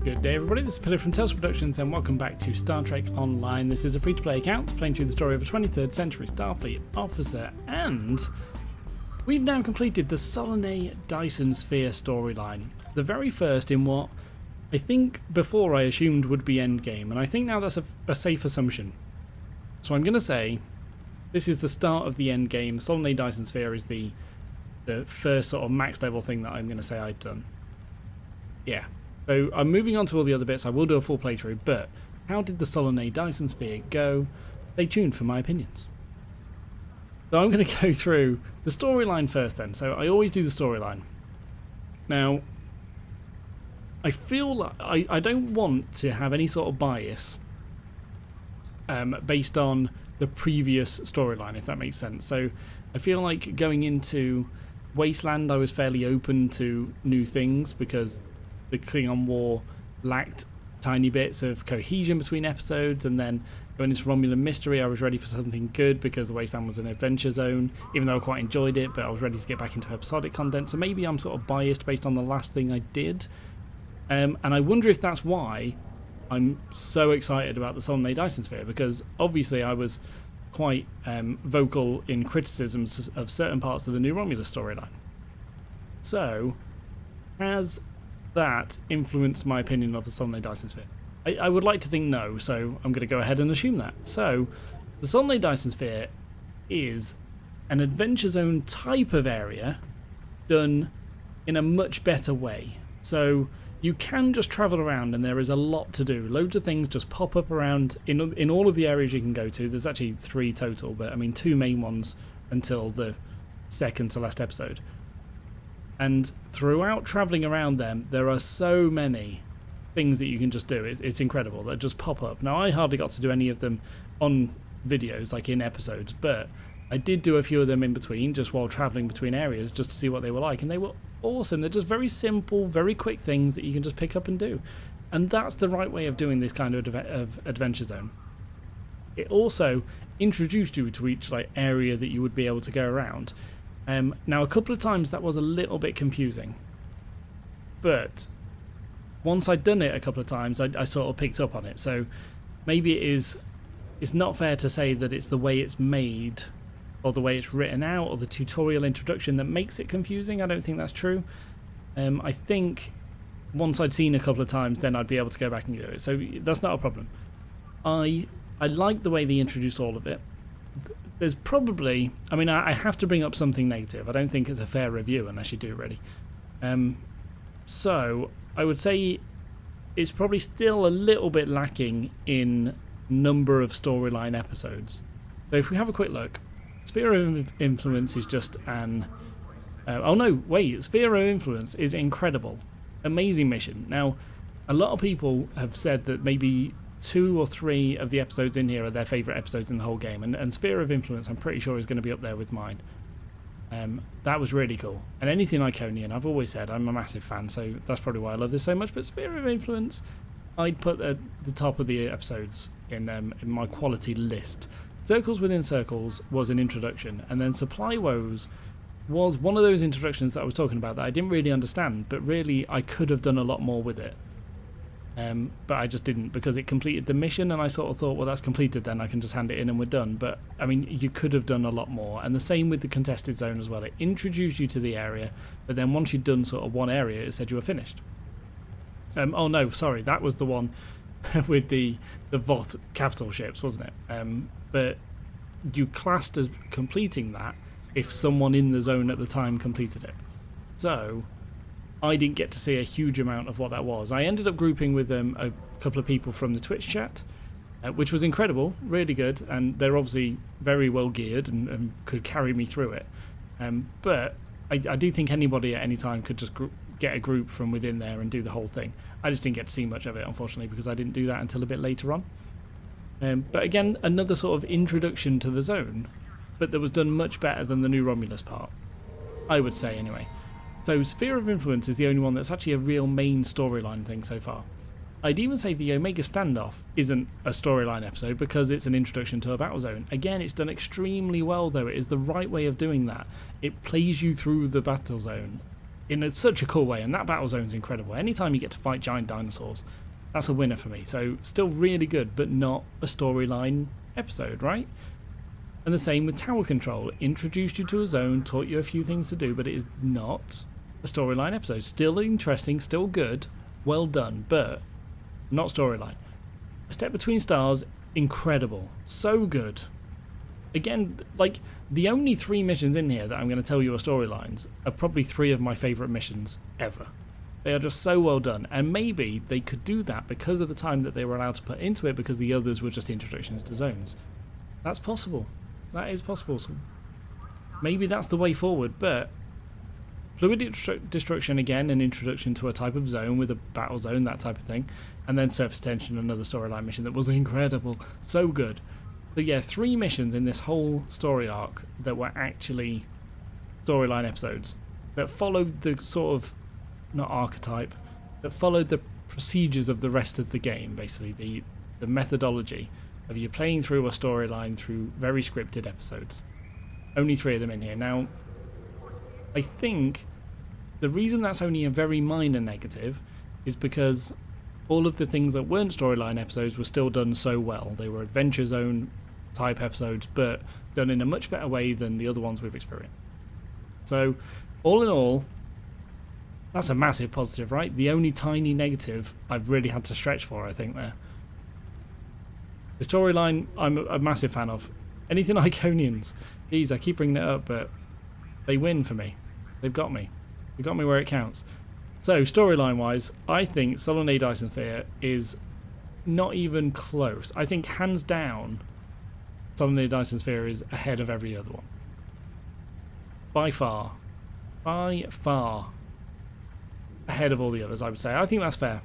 Good day everybody, this is Peter from Tales Productions and welcome back to Star Trek Online. This is a free-to-play account playing through the story of a 23rd century Starfleet officer, and we've now completed the Solanae Dyson Sphere storyline. The very first in what I think before I assumed would be endgame, and I think now that's a safe assumption. So I'm going to say this is the start of the endgame. Solanae Dyson Sphere is the first sort of max level thing that I'm going to say I've done. Yeah. So I'm moving on to all the other bits. I will do a full playthrough, but how did the Solanae Dyson Sphere go? Stay tuned for my opinions. So I'm going to go through the storyline first then. So I always do the storyline. Now, I feel like I don't want to have any sort of bias based on the previous storyline, if that makes sense. So I feel like going into Wasteland, I was fairly open to new things because the Klingon War lacked tiny bits of cohesion between episodes, and then going into Romulan Mystery I was ready for something good because the Wasteland was an adventure zone, even though I quite enjoyed it, but I was ready to get back into episodic content, so maybe I'm sort of biased based on the last thing I did. And I wonder if that's why I'm so excited about the Solanae Dyson Sphere, because obviously I was quite vocal in criticisms of certain parts of the New Romulus storyline. So, has that influenced my opinion of the Solanae Dyson Sphere? I would like to think no, so I'm going to go ahead and assume that. So, the Solanae Dyson Sphere is an adventure zone type of area done in a much better way. So, you can just travel around and there is a lot to do. Loads of things just pop up around in all of the areas you can go to. There's actually 3 total, but I mean 2 main ones until the second to last episode. And throughout travelling around them, there are so many things that you can just do. It's incredible. That just pop up. Now, I hardly got to do any of them on videos, like in episodes, but I did do a few of them in between, just while travelling between areas, just to see what they were like. And they were awesome. They're just very simple, very quick things that you can just pick up and do. And that's the right way of doing this kind of adventure zone. It also introduced you to each area that you would be able to go around. Now, a couple of times that was a little bit confusing, but once I'd done it a couple of times, I sort of picked up on it. So maybe it's not fair to say that it's the way it's made or the way it's written out or the tutorial introduction that makes it confusing. I don't think that's true. I think once I'd seen a couple of times, then I'd be able to go back and do it. So that's not a problem. I like the way they introduced all of it. There's probably, I mean, I have to bring up something negative. I don't think it's a fair review unless you do it already. So I would say it's probably still a little bit lacking in number of storyline episodes. So if we have a quick look, Sphere of Influence is just an... oh no, wait, Sphere of Influence is incredible. Amazing mission. Now, a lot of people have said that maybe 2 or 3 of the episodes in here are their favourite episodes in the whole game, and Sphere of Influence I'm pretty sure is going to be up there with mine. That was really cool. And anything Iconian, I've always said I'm a massive fan, so that's probably why I love this so much, but Sphere of Influence I'd put at the top of the episodes in my quality list. Circles Within Circles was an introduction, and then Supply Woes was one of those introductions that I was talking about that I didn't really understand, but really I could have done a lot more with it. But I just didn't, because it completed the mission, and I sort of thought, well, that's completed then, I can just hand it in and we're done. But I mean, you could have done a lot more, and the same with the contested zone as well. It introduced you to the area, but then once you'd done sort of one area, it said you were finished. Oh no, sorry, that was the one with the Voth capital ships, wasn't it? But you classed as completing that if someone in the zone at the time completed it. So I didn't get to see a huge amount of what that was. I ended up grouping with a couple of people from the Twitch chat, which was incredible, really good, and they're obviously very well geared and could carry me through it. But I do think anybody at any time could just get a group from within there and do the whole thing. I just didn't get to see much of it, unfortunately, because I didn't do that until a bit later on. But again, another sort of introduction to the zone, but that was done much better than the New Romulus part, I would say anyway. So Sphere of Influence is the only one that's actually a real main storyline thing so far. I'd even say the Omega Standoff isn't a storyline episode because it's an introduction to a battle zone. Again, it's done extremely well though. It is the right way of doing that. It plays you through the battle zone in such a cool way, and that battle zone's incredible. Anytime you get to fight giant dinosaurs, that's a winner for me. So still really good, but not a storyline episode, right? And the same with tower control. Introduced you to a zone, taught you a few things to do, but it is not a storyline episode. Still interesting, still good, well done, but not storyline. A Step Between Stars, incredible, so good. Again, like, the only 3 missions in here that I'm going to tell you are storylines are probably 3 of my favourite missions ever. They are just so well done, and maybe they could do that because of the time that they were allowed to put into it, because the others were just introductions to zones. That's possible. That is possible. So maybe that's the way forward, but fluid destruction again, an introduction to a type of zone with a battle zone, that type of thing, and then surface tension, another storyline mission that was incredible, so good. So yeah, 3 missions in this whole story arc that were actually storyline episodes that followed the sort of, not archetype, that followed the procedures of the rest of the game, basically the methodology of you playing through a storyline through very scripted episodes. Only 3 of them in here. Now, I think the reason that's only a very minor negative is because all of the things that weren't storyline episodes were still done so well. They were Adventure Zone type episodes, but done in a much better way than the other ones we've experienced. So, all in all, that's a massive positive, right? The only tiny negative I've really had to stretch for, I think, there. The storyline, I'm a massive fan of. Anything Iconians, geez, I keep bringing it up, but they win for me. They've got me. They've got me where it counts. So, storyline-wise, I think Solanae Dyson Sphere is not even close. I think, hands down, Solanae Dyson Sphere is ahead of every other one. By far. By far. Ahead of all the others, I would say. I think that's fair.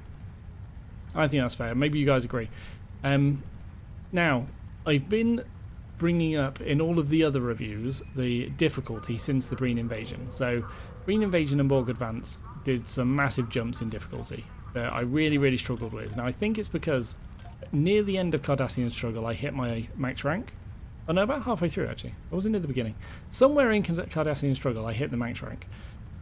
I think that's fair. Maybe you guys agree. Now, I've been bringing up in all of the other reviews the difficulty since the Green Invasion. So, Green Invasion and Borg Advance did some massive jumps in difficulty that I really, really struggled with. Now, I think it's because near the end of Cardassian Struggle, I hit my max rank. Oh no, about halfway through, actually. I wasn't near the beginning. Somewhere in Cardassian Struggle, I hit the max rank.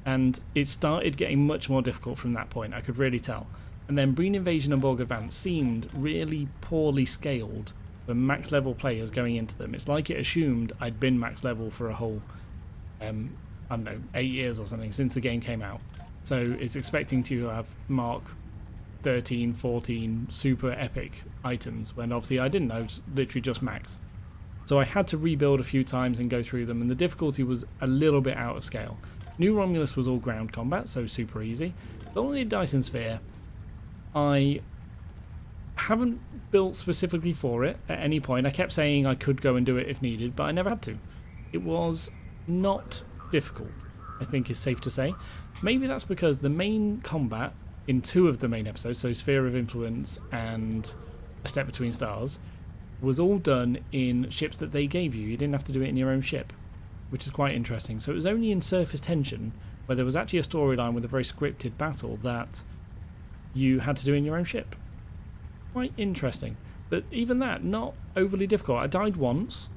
And it started getting much more difficult from that point, I could really tell. And then Green Invasion and Borg Advance seemed really poorly scaled for max level players going into them. It's like it assumed I'd been max level for a whole, I don't know, 8 years or something since the game came out. So it's expecting to have Mark 13, 14 super epic items, when obviously I didn't. I was literally just max. So I had to rebuild a few times and go through them, and the difficulty was a little bit out of scale. New Romulus was all ground combat, so super easy. The only Dyson Sphere, I haven't built specifically for it at any point. I kept saying I could go and do it if needed, but I never had to. It was not difficult, I think is safe to say. Maybe that's because the main combat in 2 of the main episodes, so Sphere of Influence and A Step Between Stars, was all done in ships that they gave you. You didn't have to do it in your own ship, which is quite interesting. So it was only in Surface Tension, where there was actually a storyline with a very scripted battle, that you had to do in your own ship. Quite interesting. But even that, not overly difficult. I died once,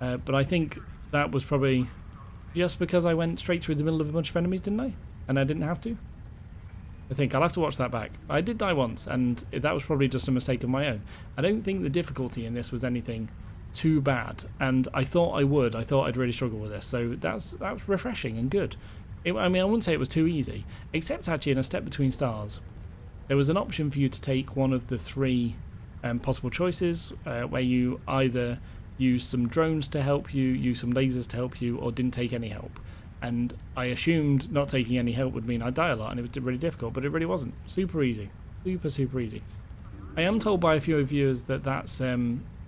but I think that was probably just because I went straight through the middle of a bunch of enemies, didn't I? And I didn't have to. I think I'll have to watch that back. I did die once, and that was probably just a mistake of my own. I don't think the difficulty in this was anything too bad, and I thought I would. I thought I'd really struggle with this, so that was refreshing and good. I mean, I wouldn't say it was too easy, except actually in A Step Between Stars, there was an option for you to take one of the 3 possible choices, where you either use some drones to help you, use some lasers to help you, or didn't take any help. And I assumed not taking any help would mean I'd die a lot, and it was really difficult, but it really wasn't. Super easy. Super, super easy. I am told by a few viewers that that's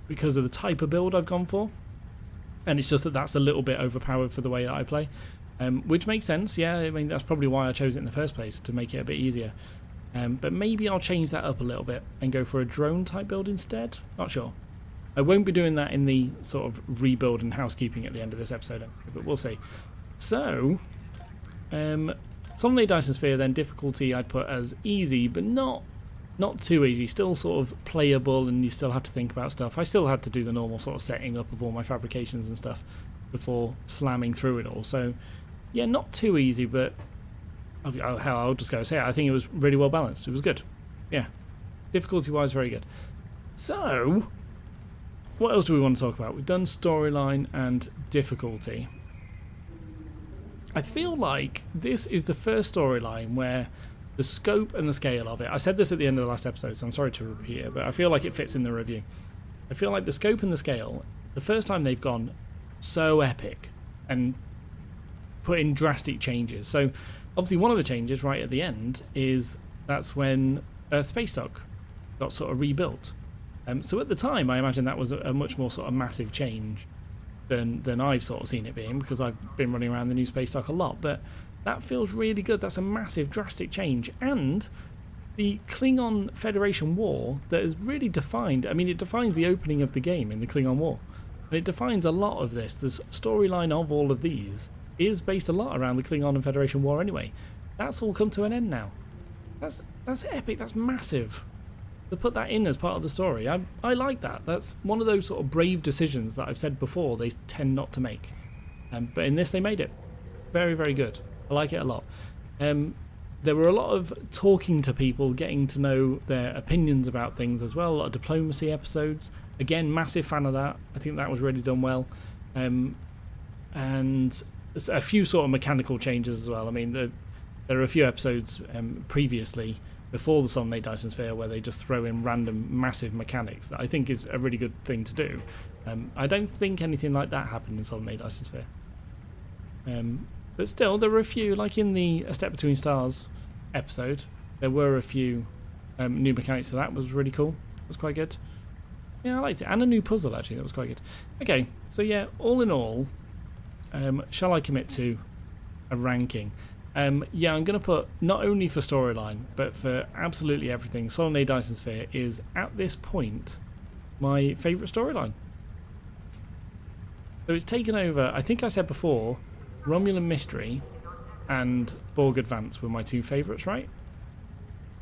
because of the type of build I've gone for, and it's just that that's a little bit overpowered for the way that I play, which makes sense. Yeah, I mean, that's probably why I chose it in the first place, to make it a bit easier. But maybe I'll change that up a little bit and go for a drone type build instead. Not sure. I won't be doing that in the sort of rebuild and housekeeping at the end of this episode, but we'll see. So, Solanae Dyson Sphere, then difficulty I'd put as easy, but not too easy. Still sort of playable, and you still have to think about stuff. I still had to do the normal sort of setting up of all my fabrications and stuff before slamming through it all. So, yeah, not too easy, but I'll just go say it. I think it was really well balanced. It was good. Yeah. Difficulty-wise, very good. So, what else do we want to talk about? We've done storyline and difficulty. I feel like this is the first storyline where the scope and the scale of it... I said this at the end of the last episode, so I'm sorry to repeat it, but I feel like it fits in the review. I feel like the scope and the scale, the first time they've gone so epic and put in drastic changes. So, obviously, one of the changes right at the end is that's when Earth Space Dock got sort of rebuilt. So at the time, I imagine that was a much more sort of massive change than I've sort of seen it being, because I've been running around the new space dock a lot. But that feels really good. That's a massive, drastic change. And the Klingon Federation War that is really defined. I mean, it defines the opening of the game in the Klingon War. And it defines a lot of this. The storyline of all of these is based a lot around the Klingon and Federation War anyway. That's all come to an end now. That's epic. That's massive. To put that in as part of the story, I like that. That's one of those sort of brave decisions that I've said before they tend not to make. But in this, they made it. Very, very good. I like it a lot. There were a lot of talking to people, getting to know their opinions about things as well. A lot of diplomacy episodes. Again, massive fan of that. I think that was really done well. And a few sort of mechanical changes as well. I mean, there are a few episodes previously, before the Solanae Dyson Sphere, where they just throw in random massive mechanics that I think is a really good thing to do. I don't think anything like that happened in Solanae Dyson Sphere. But still, there were a few, like in the A Step Between Stars episode, there were a few new mechanics to that. Was really cool. It was quite good. Yeah, I liked it. And a new puzzle, actually. That was quite good. Okay, so yeah, all in all, shall I commit to a ranking? Yeah, I'm going to put, not only for storyline, but for absolutely everything, Solanae Dyson Sphere is, at this point, my favourite storyline. So it's taken over, I think I said before, Romulan Mystery and Borg Advance were my two favourites, right?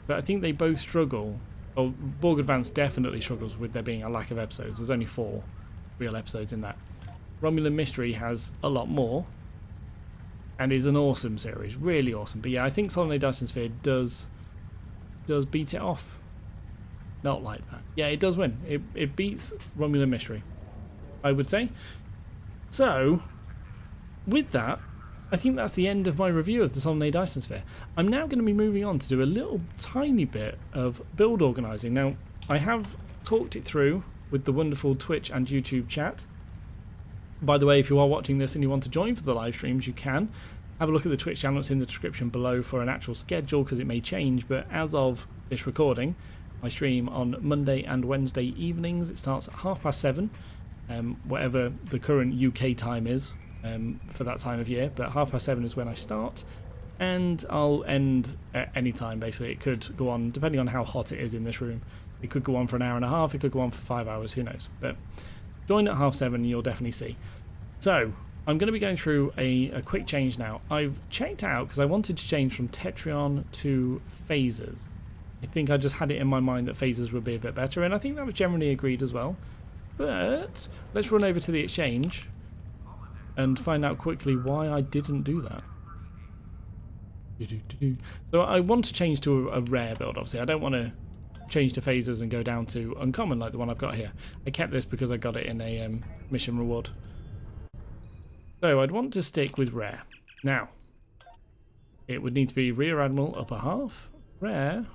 But I think they both struggle. Well, Borg Advance definitely struggles with there being a lack of episodes. There's only 4 real episodes in that. Romulan Mystery has a lot more, and is an awesome series, really awesome. But yeah, I think Solanae Dyson Sphere does beat it off. Not like that. Yeah, it does win. It beats Romulan Mystery, I would say. So, with that, I think that's the end of my review of the Solanae Dyson Sphere. I'm now going to be moving on to do a little tiny bit of build organising. Now, I have talked it through with the wonderful Twitch and YouTube chat. By the way, if you are watching this and you want to join for the live streams, you can. Have a look at the Twitch channel. It's in the description below for an actual schedule, because it may change. But as of this recording, I stream on Monday and Wednesday evenings. It starts at 7:30, whatever the current UK time is for that time of year. But 7:30 is when I start. And I'll end at any time, basically. It could go on, depending on how hot it is in this room. It could go on for an hour and a half. It could go on for 5 hours. Who knows? But join at 7:30 and you'll definitely see. So, I'm going to be going through a quick change now. I've checked out, because I wanted to change from Tetrion to phasers. I think I just had it in my mind that phasers would be a bit better, and I think that was generally agreed as well. But let's run over to the exchange and find out quickly why I didn't do that. So I want to change to a rare build, obviously. I don't want to change to phasers and go down to uncommon like the one I've got here. I kept this because I got it in a mission reward. So I'd want to stick with rare. Now, it would need to be Rear Admiral upper half. Rare.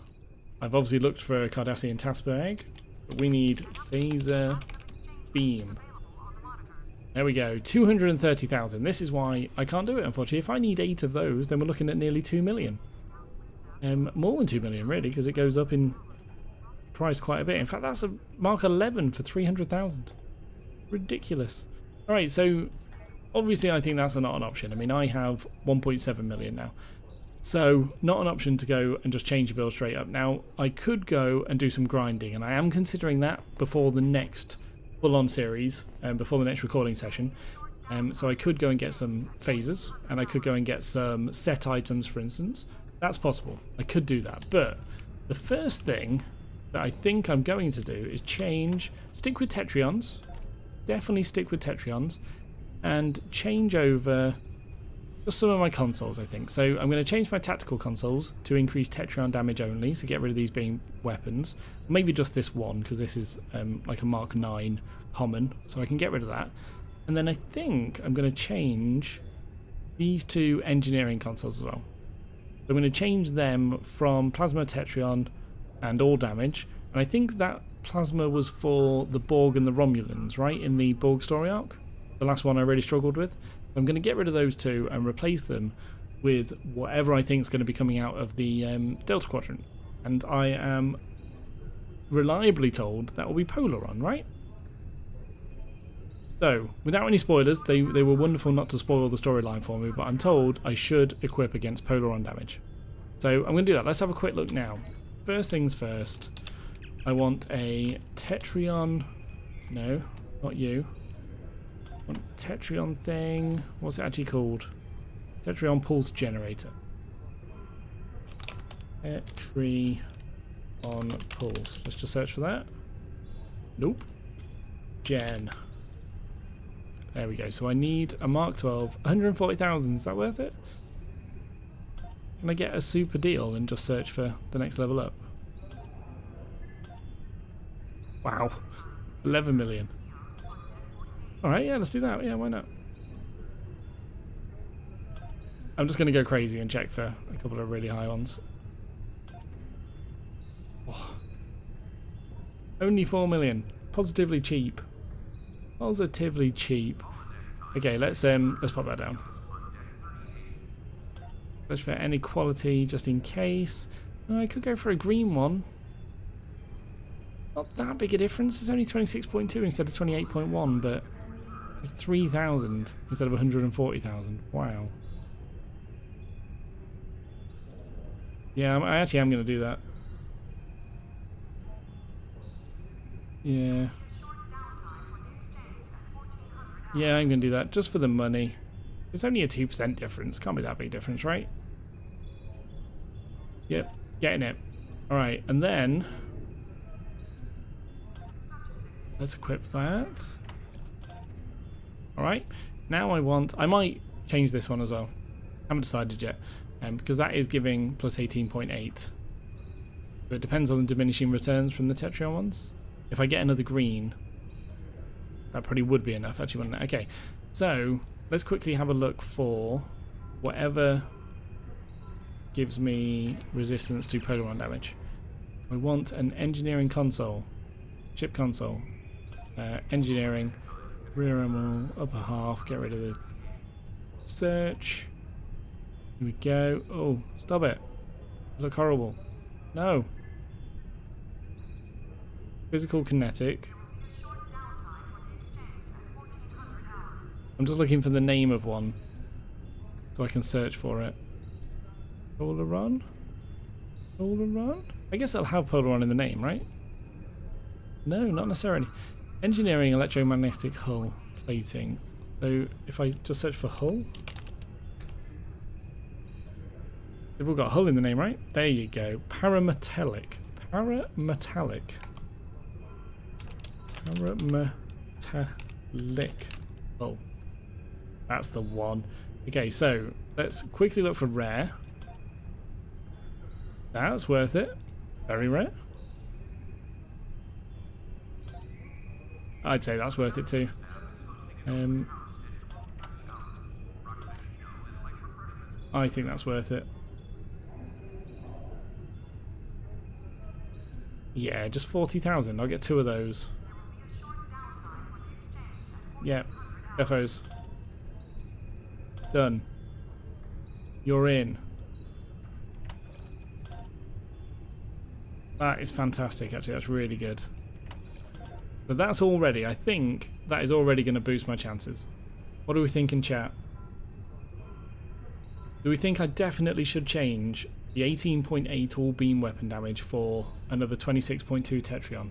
I've obviously looked for a Cardassian Tasker egg, but we need phaser beam. There we go, 230,000. This is why I can't do it, unfortunately. If I need 8 of those, then we're looking at nearly 2 million. More than 2 million, really, because it goes up in price quite a bit. In fact, that's a Mark 11 for 300,000. Ridiculous. Alright, so obviously I think that's not an option. I mean, I have 1.7 million now. So, not an option to go and just change the build straight up. Now, I could go and do some grinding, and I am considering that before the next full-on series, before the next recording session. So I could go and get some phasers, and I could go and get some set items, for instance. That's possible. I could do that. But the first thing that I think I'm going to do is stick with Tetrions. Definitely stick with Tetrions. And change over just some of my consoles, I think. So I'm going to change my tactical consoles to increase Tetrion damage only, so get rid of these being weapons. Maybe just this one, because this is like a Mark 9 common, so I can get rid of that. And then I think I'm going to change these two engineering consoles as well. So I'm going to change them from Plasma Tetrion and all damage. And I think that Plasma was for the Borg and the Romulans, right? In the Borg story arc. The last one I really struggled with. I'm going to get rid of those two and replace them with whatever I think is going to be coming out of the Delta Quadrant. And I am reliably told that will be Polaron, right? So, without any spoilers, they were wonderful not to spoil the storyline for me, but I'm told I should equip against Polaron damage. So I'm going to do that. Let's have a quick look now. First things first, I want a Tetrion... No, not you. Tetrion thing. What's it actually called? Tetrion Pulse Generator. Tetrion Pulse. Let's just search for that. Nope. Gen. There we go. So I need a Mark 12. 140,000. Is that worth it? Can I get a super deal and just search for the next level up? Wow. 11 million. Alright, yeah, let's do that. Yeah, why not? I'm just going to go crazy and check for a couple of really high ones. Oh. Only 4 million. Positively cheap. Positively cheap. Okay, let's pop that down. Search for any quality just in case. I could go for a green one. Not that big a difference. It's only 26.2 instead of 28.1, but it's 3,000 instead of 140,000. Wow. Yeah, I actually am going to do that. Yeah. Yeah, I'm going to do that just for the money. It's only a 2% difference. Can't be that big difference, right? Yep, getting it. Alright, and then let's equip that. Alright, now I might change this one as well. Haven't decided yet, because that is giving plus 18.8. So it depends on the diminishing returns from the Tetrion ones. If I get another green, that probably would be enough, actually, wouldn't it? Okay, so let's quickly have a look for whatever gives me resistance to Polaron damage. I want an engineering console, chip console, engineering, rear ammo, upper half, get rid of the search. Here we go. Oh, stop it. You look horrible. No. Physical kinetic. I'm just looking for the name of one so I can search for it. Polaron? Polaron? I guess it'll have Polaron in the name, right? No, not necessarily. Engineering electromagnetic hull plating. So if I just search for hull, they've all got hull in the name, right? There you go. Parametallic. Parametallic. Parametallic hull. That's the one. Okay, so let's quickly look for rare. That's worth it. Very rare. I'd say that's worth it too. I think that's worth it. Yeah, just 40,000. I'll get 2 of those. Yeah, defos. Done. You're in. That is fantastic, actually. That's really good. But that's already, I think, that is already going to boost my chances. What do we think in chat? Do we think I definitely should change the 18.8 all beam weapon damage for another 26.2 Tetrion?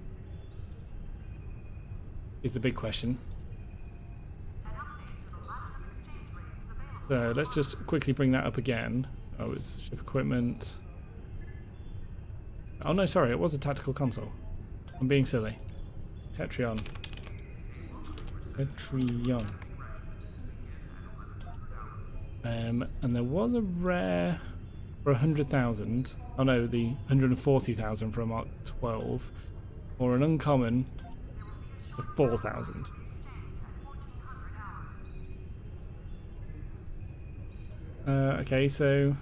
Is the big question. So let's just quickly bring that up again. Oh, it's ship equipment. Oh no, sorry, it was a tactical console. I'm being silly. Tetrion. Tetrion. And there was a rare for 100,000. Oh no, the 140,000 for a Mark 12, or an uncommon for 4,000. Okay, so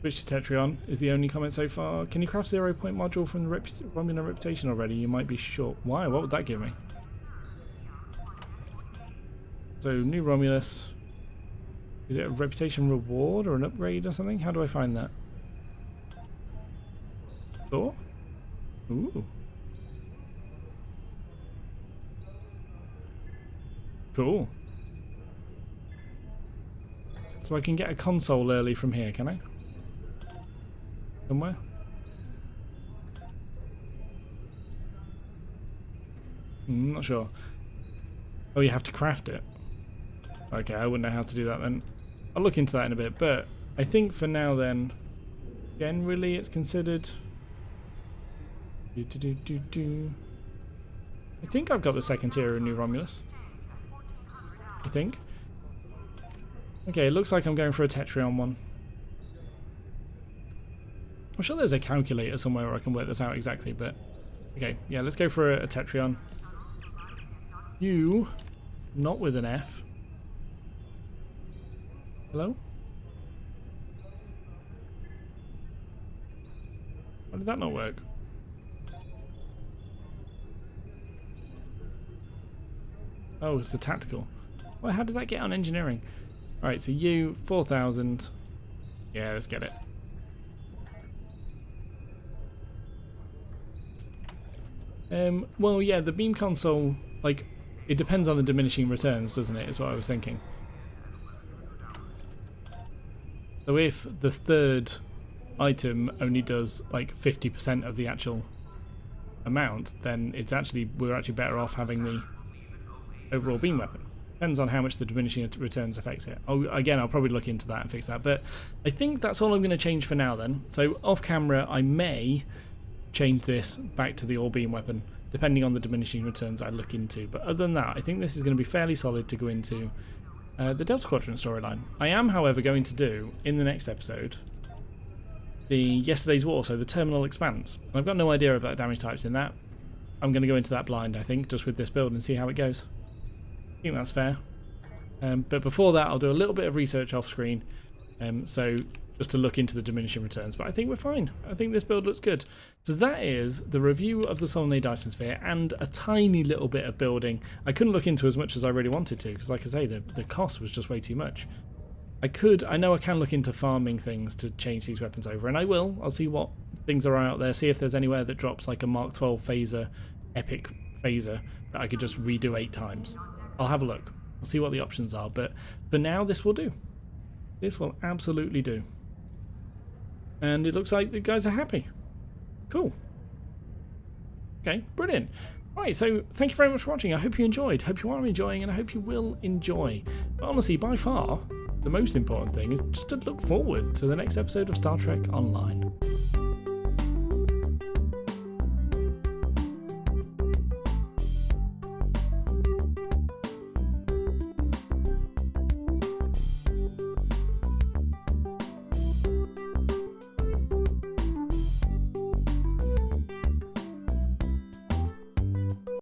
switch to Tetrion is the only comment so far. Can you craft 0-point module from the Romulan reputation already? You might be short. Why? What would that give me? So new Romulus. Is it a reputation reward or an upgrade or something? How do I find that? Store? Ooh. Cool. So I can get a console early from here, can I? Somewhere? Not sure. Oh, you have to craft it. Okay, I wouldn't know how to do that then. I'll look into that in a bit, but I think for now then, generally it's considered... I think I've got the second tier of New Romulus. I think. Okay, it looks like I'm going for a Tetrion one. I'm sure there's a calculator somewhere where I can work this out exactly, but... Okay, yeah, let's go for a Tetrion. You, not with an F. Hello? Why did that not work? Oh, it's a tactical. Well, how did that get on engineering? Alright, so you, 4,000. Yeah, let's get it. Well, yeah, the beam console, like, it depends on the diminishing returns, doesn't it, is what I was thinking. So if the third item only does, like, 50% of the actual amount, then it's actually, we're actually better off having the overall beam weapon. Depends on how much the diminishing returns affects it. Oh, again, I'll probably look into that and fix that. But I think that's all I'm going to change for now then. So off camera, I may change this back to the all beam weapon, depending on the diminishing returns I look into. But other than that, I think this is going to be fairly solid to go into the Delta Quadrant storyline. I am, however, going to do, in the next episode, the Yesterday's War, so the Terminal Expanse. And I've got no idea about damage types in that. I'm going to go into that blind, I think, just with this build and see how it goes. I think that's fair. But before that, I'll do a little bit of research off screen, so just to look into the diminishing returns. But I think we're fine. I think this build looks good. So that is the review of the Solanae Dyson Sphere and a tiny little bit of building. I couldn't look into as much as I really wanted to, because like I say, the cost was just way too much. I know I can look into farming things to change these weapons over, and I will. I'll see what things are out there, see if there's anywhere that drops like a Mark 12 phaser, epic phaser, that I could just redo 8 times. I'll have a look. I'll see what the options are, but for now this will do. This will absolutely do. And it looks like the guys are happy. Cool. Okay, brilliant. Right, so thank you very much for watching. I hope you enjoyed. Hope you are enjoying, and I hope you will enjoy. But honestly, by far, the most important thing is just to look forward to the next episode of Star Trek Online.